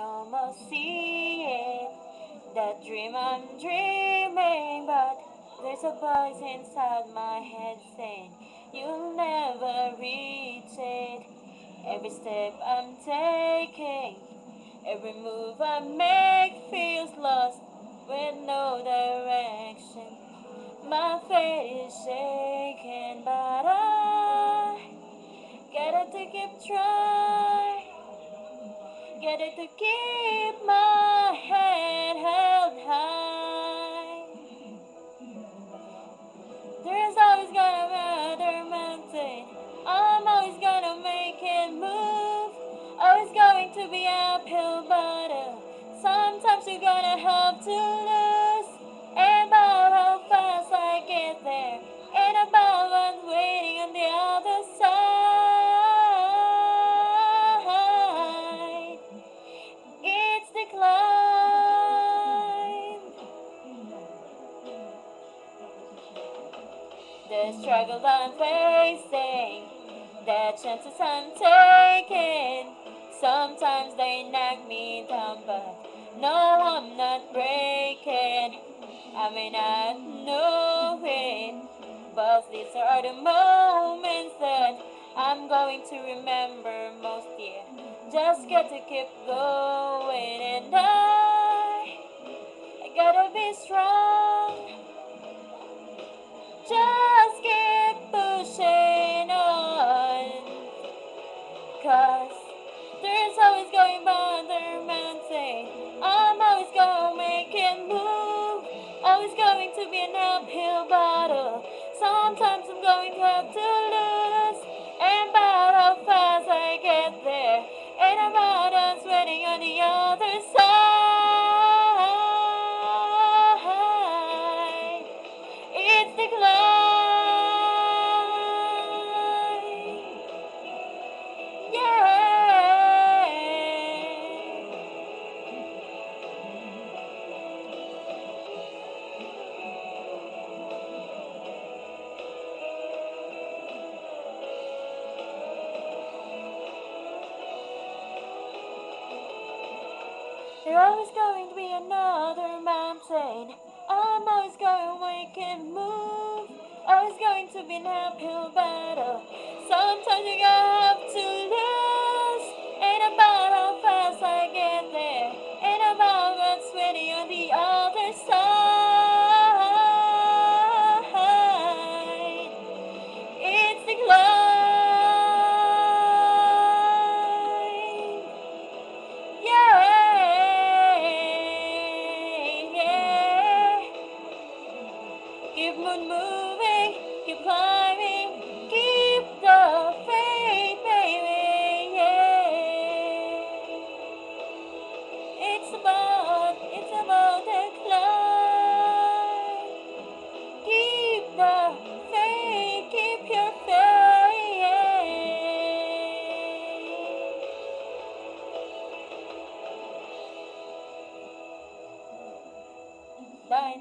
almost see it. That dream I'm dreaming, but there's a voice inside my head saying, you'll never reach it. Every step I'm taking, every move I make feels lost with no direction. My faith is shaking, but I gotta to keep trying. Gotta to keep my head held high. There's always gonna be another mountain. I'm always gonna make it move. Always going to be uphill battle. Sometimes you're gonna have to lose. And about how fast I get there. And about what's waiting on the other side. It's the climb. The struggles I'm facing, the chances I'm taking. Sometimes they knock me down, but no, I'm not breaking. I may not know it, but these are the moments that I'm going to remember most, yeah. Just got to keep going, and I gotta be strong. Just keep pushing on, 'cause there's always going by another mountain. I'm always gonna make it move. Always going to be an uphill battle. Sometimes I'm going to have to lose. And about how fast I get there. And about us waiting on the other side. It's the climb. Yeah. There's always going to be another mountain. I'm always going to make it move. Always going to be an uphill battle. Sometimes you're gonna have to lose. Ain't about how fast I get there. Ain't about what's waiting on the other side. It's the climb. Yeah, yeah. Keep on moving, keep climbing, keep the faith, baby. Yeah. It's about the climb. Keep the faith, keep your faith. Bye.